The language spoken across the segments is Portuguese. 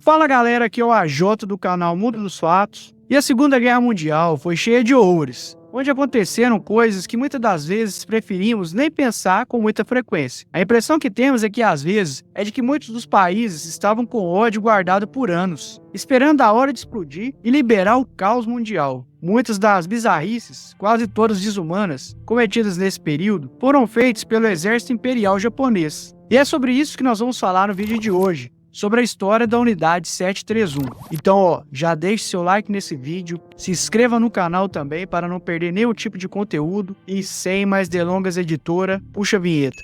Fala galera, aqui é o AJ do canal Mundo dos Fatos. E a Segunda Guerra Mundial foi cheia de horrores, onde aconteceram coisas que muitas das vezes preferimos nem pensar com muita frequência. A impressão que temos é que às vezes é de que muitos dos países estavam com ódio guardado por anos, esperando a hora de explodir e liberar o caos mundial. Muitas das bizarrices, quase todas desumanas, cometidas nesse período, foram feitas pelo exército imperial japonês. E é sobre isso que nós vamos falar no vídeo de hoje, sobre a história da Unidade 731. Então, já deixe seu like nesse vídeo, se inscreva no canal também para não perder nenhum tipo de conteúdo e sem mais delongas, editora, puxa a vinheta.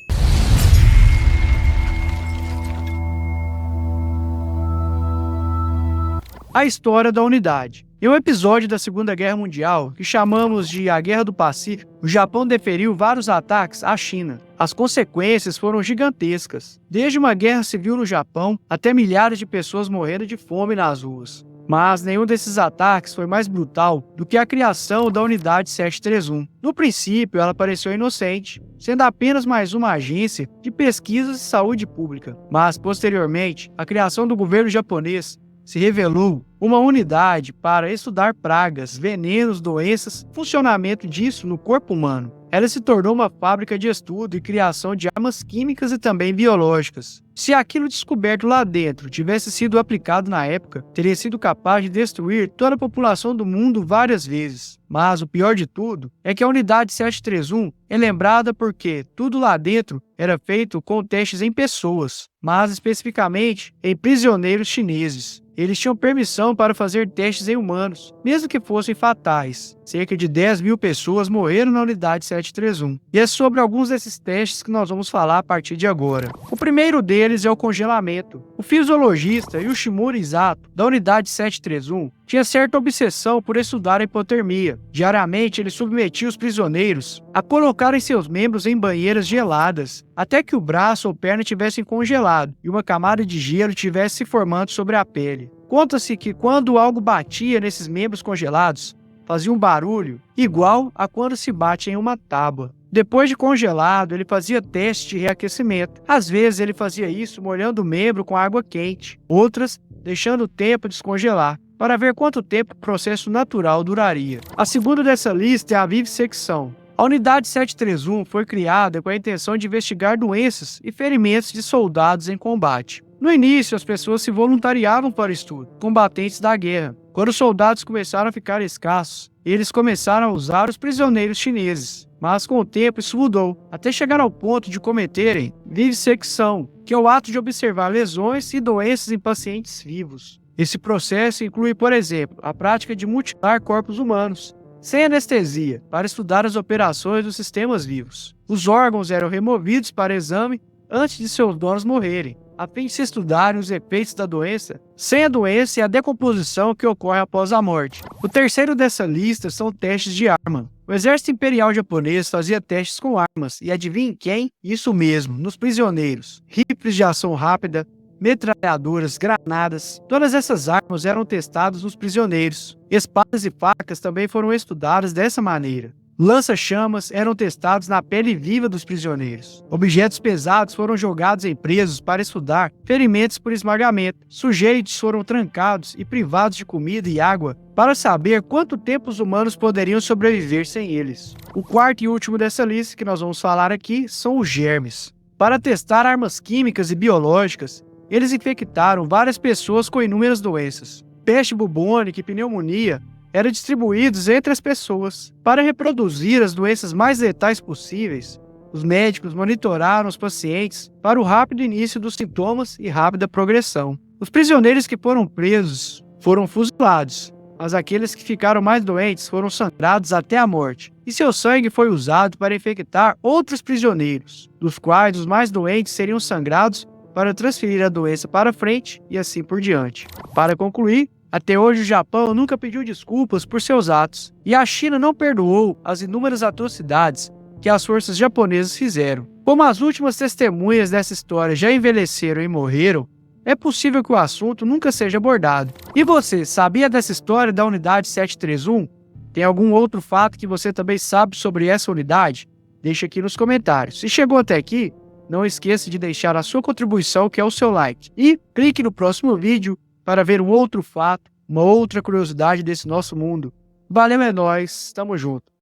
A história da unidade. Em um episódio da Segunda Guerra Mundial, que chamamos de a Guerra do Pacífico, o Japão deferiu vários ataques à China. As consequências foram gigantescas, desde uma guerra civil no Japão até milhares de pessoas morrendo de fome nas ruas. Mas nenhum desses ataques foi mais brutal do que a criação da Unidade 731. No princípio, ela pareceu inocente, sendo apenas mais uma agência de pesquisas de saúde pública. Mas, posteriormente, a criação do governo japonês se revelou uma unidade para estudar pragas, venenos, doenças, funcionamento disso no corpo humano. Ela se tornou uma fábrica de estudo e criação de armas químicas e também biológicas. Se aquilo descoberto lá dentro tivesse sido aplicado na época, teria sido capaz de destruir toda a população do mundo várias vezes. Mas o pior de tudo é que a Unidade 731 é lembrada porque tudo lá dentro era feito com testes em pessoas, mas especificamente em prisioneiros chineses. Eles tinham permissão para fazer testes em humanos, mesmo que fossem fatais. Cerca de 10 mil pessoas morreram na Unidade 731. E é sobre alguns desses testes que nós vamos falar a partir de agora. O primeiro deles é o congelamento. O fisiologista Yoshimura Isato, da Unidade 731, tinha certa obsessão por estudar a hipotermia. Diariamente, ele submetia os prisioneiros a colocarem seus membros em banheiras geladas, até que o braço ou perna tivessem congelado e uma camada de gelo tivesse se formando sobre a pele. Conta-se que quando algo batia nesses membros congelados, fazia um barulho igual a quando se bate em uma tábua. Depois de congelado, ele fazia testes de reaquecimento. Às vezes ele fazia isso molhando o membro com água quente, outras deixando o tempo descongelar, para ver quanto tempo o processo natural duraria. A segunda dessa lista é a vivissecção. A Unidade 731 foi criada com a intenção de investigar doenças e ferimentos de soldados em combate. No início, as pessoas se voluntariavam para o estudo, combatentes da guerra. Quando os soldados começaram a ficar escassos, eles começaram a usar os prisioneiros chineses. Mas com o tempo isso mudou, até chegar ao ponto de cometerem vivissecção, que é o ato de observar lesões e doenças em pacientes vivos. Esse processo inclui, por exemplo, a prática de mutilar corpos humanos, sem anestesia, para estudar as operações dos sistemas vivos. Os órgãos eram removidos para exame antes de seus donos morrerem, a fim de se estudarem os efeitos da doença, sem a doença e a decomposição que ocorre após a morte. O terceiro dessa lista são testes de arma. O exército imperial japonês fazia testes com armas, e adivinhe quem? Isso mesmo, nos prisioneiros. Rifles de ação rápida, metralhadoras, granadas, todas essas armas eram testadas nos prisioneiros. Espadas e facas também foram estudadas dessa maneira. Lança-chamas eram testados na pele viva dos prisioneiros. Objetos pesados foram jogados em presos para estudar ferimentos por esmagamento. Sujeitos foram trancados e privados de comida e água para saber quanto tempo os humanos poderiam sobreviver sem eles. O quarto e último dessa lista que nós vamos falar aqui são os germes. Para testar armas químicas e biológicas, eles infectaram várias pessoas com inúmeras doenças. Peste bubônica e pneumonia eram distribuídos entre as pessoas. Para reproduzir as doenças mais letais possíveis, os médicos monitoraram os pacientes para o rápido início dos sintomas e rápida progressão. Os prisioneiros que foram presos foram fuzilados, mas aqueles que ficaram mais doentes foram sangrados até a morte, e seu sangue foi usado para infectar outros prisioneiros, dos quais os mais doentes seriam sangrados para transferir a doença para frente e assim por diante. Para concluir, até hoje o Japão nunca pediu desculpas por seus atos, e a China não perdoou as inúmeras atrocidades que as forças japonesas fizeram. Como as últimas testemunhas dessa história já envelheceram e morreram, é possível que o assunto nunca seja abordado. E você, sabia dessa história da Unidade 731? Tem algum outro fato que você também sabe sobre essa unidade? Deixe aqui nos comentários. Se chegou até aqui, não esqueça de deixar a sua contribuição, que é o seu like. E clique no próximo vídeo para ver um outro fato, uma outra curiosidade desse nosso mundo. Valeu, é nóis, tamo junto.